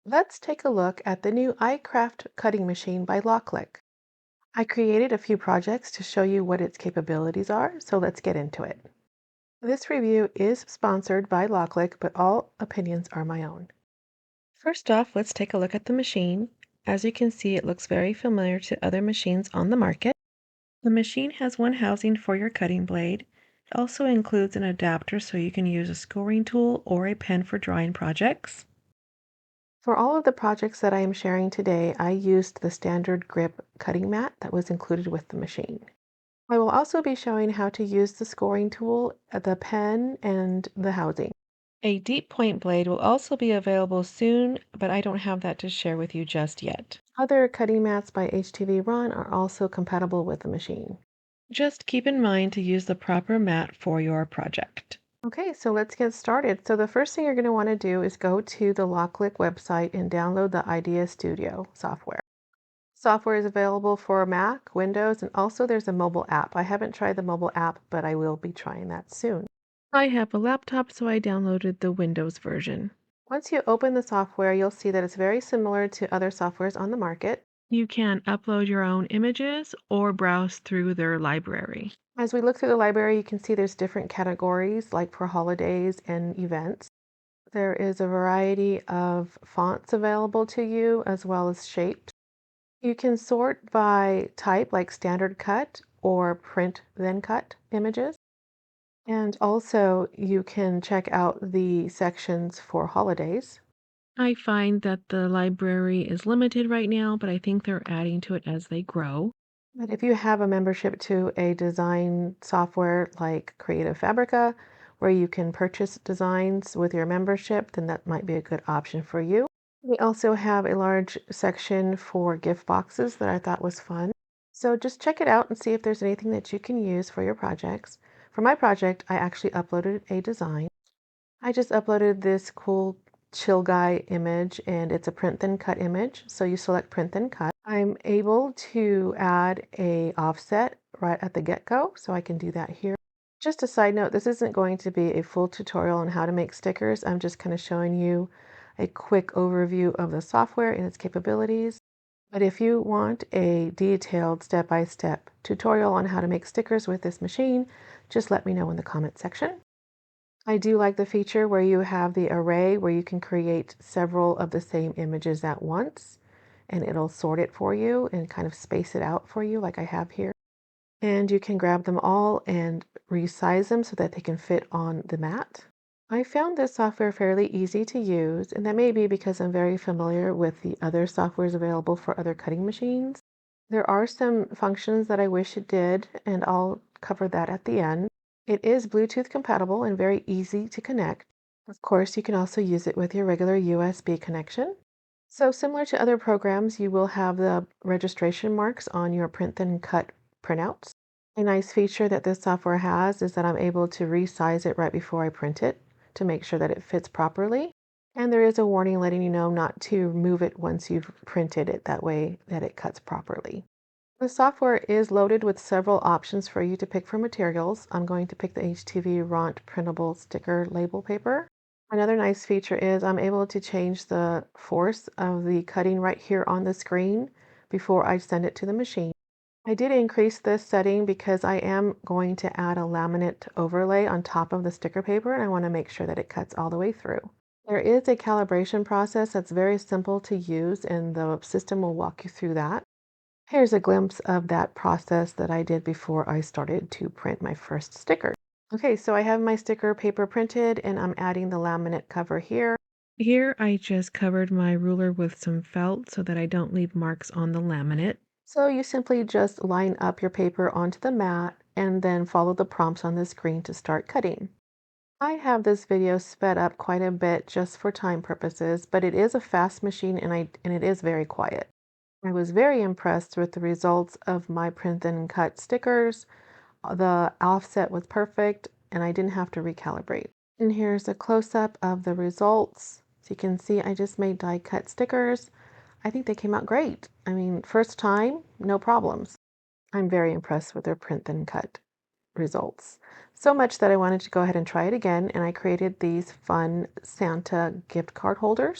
Let's take a look at the new iCraft cutting machine by Loklik. I created a few projects to show you what its capabilities are, so let's get into it. This review is sponsored by Loklik, but all opinions are my own. First off, let's take a look at the machine. As you can see, it looks very familiar to other machines on the market. The machine has one housing for your cutting blade. It also includes an adapter so you can use a scoring tool or a pen for drawing projects. For all of the projects that I am sharing today, I used the standard grip cutting mat that was included with the machine. I will also be showing how to use the scoring tool, the pen, and the housing. A deep point blade will also be available soon, but I don't have that to share with you just yet. Other cutting mats by HTV Ron are also compatible with the machine. Just keep in mind to use the proper mat for your project. Okay, so let's get started. So the first thing you're going to want to do is go to the Loklik website and download the Idea Studio software. Software is available for Mac, Windows, and also there's a mobile app. I haven't tried the mobile app, but I will be trying that soon. I have a laptop, so I downloaded the Windows version. Once you open the software, you'll see that it's very similar to other softwares on the market. You can upload your own images or browse through their library. As we look through the library, you can see there's different categories, like for holidays and events. There is a variety of fonts available to you, as well as shapes. You can sort by type, like standard cut or print then cut images. And also, you can check out the sections for holidays. I find that the library is limited right now, but I think they're adding to it as they grow. But if you have a membership to a design software like Creative Fabrica, where you can purchase designs with your membership, then that might be a good option for you. We also have a large section for gift boxes that I thought was fun. So just check it out and see if there's anything that you can use for your projects. For my project, I actually uploaded a design. I just uploaded this cool chill guy image and it's a print then cut image. So you select print then cut. I'm able to add a offset right at the get-go, so I can do that here. Just a side note, this isn't going to be a full tutorial on how to make stickers. I'm just kind of showing you a quick overview of the software and its capabilities. But if you want a detailed step-by-step tutorial on how to make stickers with this machine, just let me know in the comment section. I do like the feature where you have the array where you can create several of the same images at once and it'll sort it for you and kind of space it out for you like I have here. And you can grab them all and resize them so that they can fit on the mat. I found this software fairly easy to use, and that may be because I'm very familiar with the other softwares available for other cutting machines. There are some functions that I wish it did, and I'll cover that at the end. It is Bluetooth compatible and very easy to connect. Of course, you can also use it with your regular USB connection. So similar to other programs, you will have the registration marks on your print then cut printouts. A nice feature that this software has is that I'm able to resize it right before I print it to make sure that it fits properly. And there is a warning letting you know not to move it once you've printed it, that way that it cuts properly. The software is loaded with several options for you to pick from materials. I'm going to pick the HTV Ront printable sticker label paper. Another nice feature is I'm able to change the force of the cutting right here on the screen before I send it to the machine. I did increase this setting because I am going to add a laminate overlay on top of the sticker paper and I want to make sure that it cuts all the way through. There is a calibration process that's very simple to use and the system will walk you through that. Here's a glimpse of that process that I did before I started to print my first sticker. Okay, so I have my sticker paper printed and I'm adding the laminate cover here. Here I just covered my ruler with some felt so that I don't leave marks on the laminate. So you simply just line up your paper onto the mat and then follow the prompts on the screen to start cutting. I have this video sped up quite a bit just for time purposes, but it is a fast machine and it is very quiet. I was very impressed with the results of my print and cut stickers. The offset was perfect and I didn't have to recalibrate. And here's a close-up of the results. So you can see I just made die cut stickers. I think they came out great. I mean, first time, no problems. I'm very impressed with their print and cut results. So much that I wanted to go ahead and try it again and I created these fun Santa gift card holders.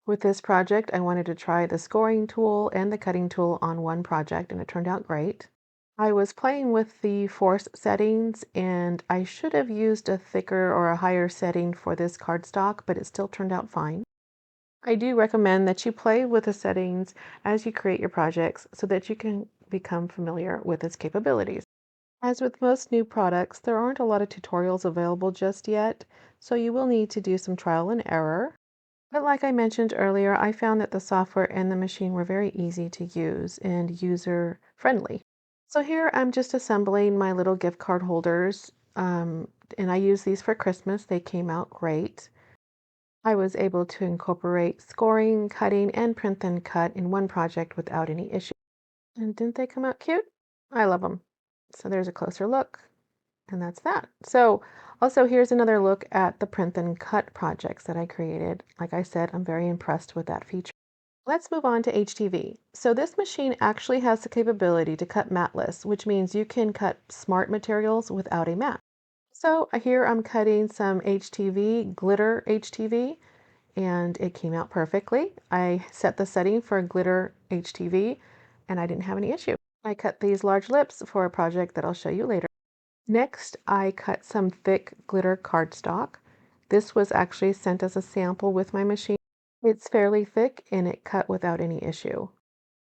With this project, I wanted to try the scoring tool and the cutting tool on one project, and it turned out great. I was playing with the force settings, and I should have used a thicker or a higher setting for this cardstock, but it still turned out fine. I do recommend that you play with the settings as you create your projects so that you can become familiar with its capabilities. As with most new products, there aren't a lot of tutorials available just yet, so you will need to do some trial and error. But like I mentioned earlier, I found that the software and the machine were very easy to use and user friendly. So here I'm just assembling my little gift card holders, and I use these for Christmas. They came out great. I was able to incorporate scoring, cutting, and print then cut in one project without any issue. And didn't they come out cute? I love them. So there's a closer look, and that's that. So also here's another look at the print then cut projects that I created. Like I said, I'm very impressed with that feature. Let's move on to HTV. So this machine actually has the capability to cut matless, which means you can cut smart materials without a mat. So here I'm cutting some HTV, glitter HTV, and it came out perfectly. I set the setting for glitter HTV, and I didn't have any issue. I cut these large lips for a project that I'll show you later. Next, I cut some thick glitter cardstock. This was actually sent as a sample with my machine. It's fairly thick and it cut without any issue.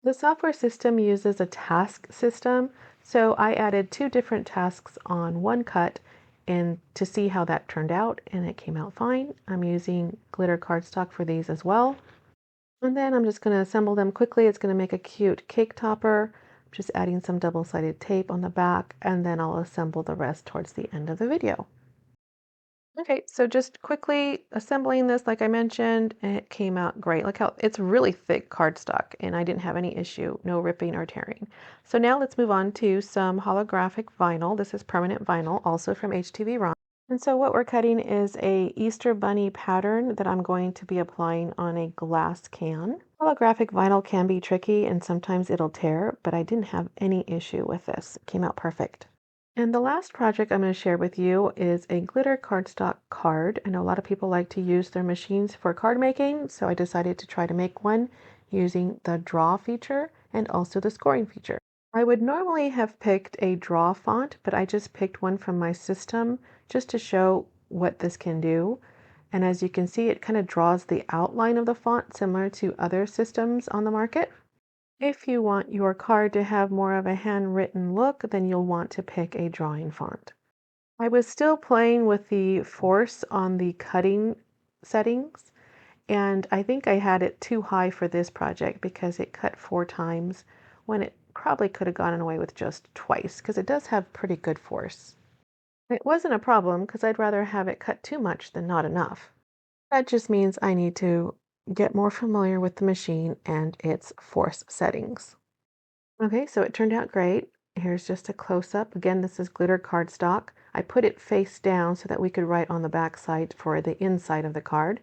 The software system uses a task system, so I added two different tasks on one cut and to see how that turned out, and it came out fine. I'm using glitter cardstock for these as well. And then I'm just going to assemble them quickly. It's going to make a cute cake topper. I'm just adding some double-sided tape on the back, and then I'll assemble the rest towards the end of the video. Okay, so just quickly assembling this, like I mentioned, and it came out great. Look how it's really thick cardstock, and I didn't have any issue, no ripping or tearing. So now let's move on to some holographic vinyl. This is permanent vinyl, also from HTV. And so what we're cutting is a Easter bunny pattern that I'm going to be applying on a glass can. Holographic vinyl can be tricky and sometimes it'll tear, but I didn't have any issue with this. It came out perfect. And the last project I'm going to share with you is a glitter cardstock card. I know a lot of people like to use their machines for card making, so I decided to try to make one using the draw feature and also the scoring feature. I would normally have picked a draw font, but I just picked one from my system just to show what this can do. And as you can see, it kind of draws the outline of the font similar to other systems on the market. If you want your card to have more of a handwritten look, then you'll want to pick a drawing font. I was still playing with the force on the cutting settings, and I think I had it too high for this project because it cut 4 times when it probably could have gotten away with just twice because it does have pretty good force. It wasn't a problem because I'd rather have it cut too much than not enough. That just means I need to get more familiar with the machine and its force settings. Okay, so it turned out great. Here's just a close-up. Again, this is glitter cardstock. I put it face down so that we could write on the back side for the inside of the card.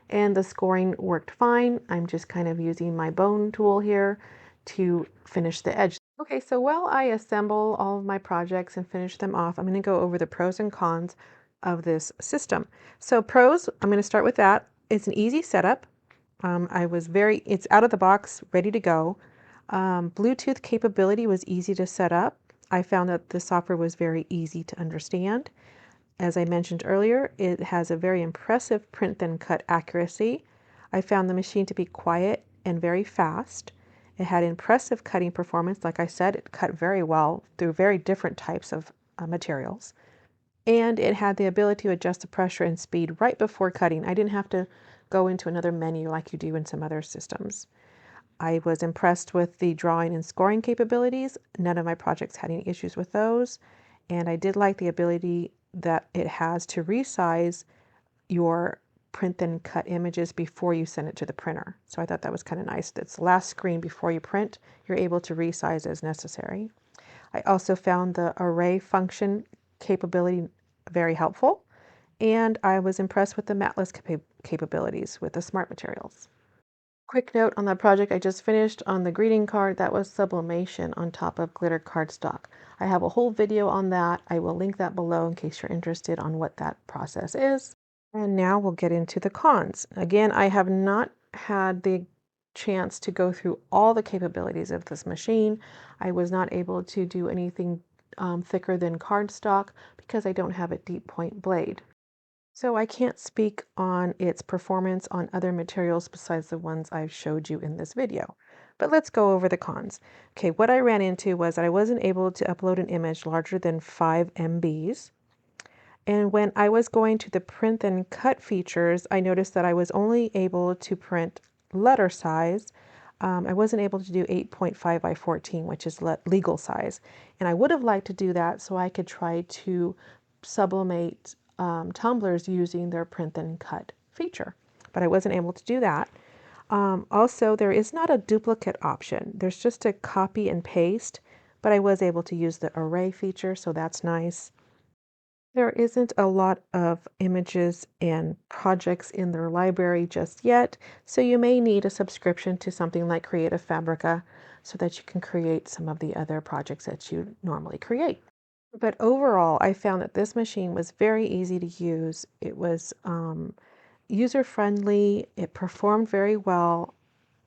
And the scoring worked fine. I'm just kind of using my bone tool here to finish the edge. Okay, so while I assemble all of my projects and finish them off, I'm going to go over the pros and cons of this system. So pros, I'm going to start with that. It's an easy setup. It's out of the box, ready to go. Bluetooth capability was easy to set up. I found that the software was very easy to understand. As I mentioned earlier, it has a very impressive print then cut accuracy. I found the machine to be quiet and very fast. It had impressive cutting performance. Like I said, it cut very well through very different types of materials. And it had the ability to adjust the pressure and speed right before cutting. I didn't have to go into another menu like you do in some other systems. I was impressed with the drawing and scoring capabilities. None of my projects had any issues with those. And I did like the ability that it has to resize your print then cut images before you send it to the printer. So I thought that was kind of nice. That's the last screen before you print. You're able to resize as necessary. I also found the array function capability very helpful. And I was impressed with the matless capabilities with the smart materials. Quick note on that project I just finished on the greeting card, that was sublimation on top of glitter cardstock. I have a whole video on that. I will link that below in case you're interested on what that process is. And now we'll get into the cons. Again, I have not had the chance to go through all the capabilities of this machine. I was not able to do anything thicker than cardstock because I don't have a deep point blade. So I can't speak on its performance on other materials besides the ones I've showed you in this video. But let's go over the cons. Okay, what I ran into was that I wasn't able to upload an image larger than 5 MBs. And when I was going to the print and cut features, I noticed that I was only able to print letter size. I wasn't able to do 8.5 by 14, which is legal size. And I would have liked to do that so I could try to sublimate tumblers using their print and cut feature. But I wasn't able to do that. Also, there is not a duplicate option. There's just a copy and paste, but I was able to use the array feature, so that's nice. There isn't a lot of images and projects in their library just yet, so you may need a subscription to something like Creative Fabrica so that you can create some of the other projects that you normally create. But overall, I found that this machine was very easy to use. It was user-friendly, it performed very well.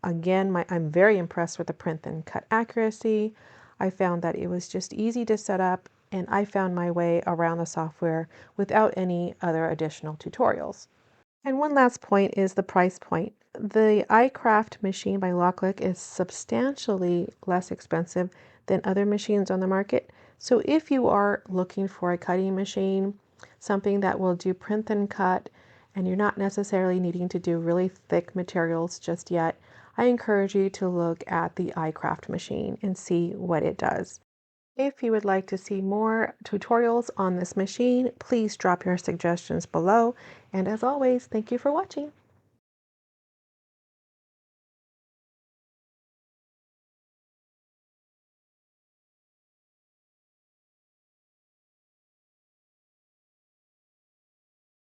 Again, I'm very impressed with the print and cut accuracy. I found that it was just easy to set up, and I found my way around the software without any other additional tutorials. And one last point is the price point. The iCraft machine by Loklik is substantially less expensive than other machines on the market. So if you are looking for a cutting machine, something that will do print and cut, and you're not necessarily needing to do really thick materials just yet, I encourage you to look at the iCraft machine and see what it does. If you would like to see more tutorials on this machine, please drop your suggestions below. And as always, thank you for watching.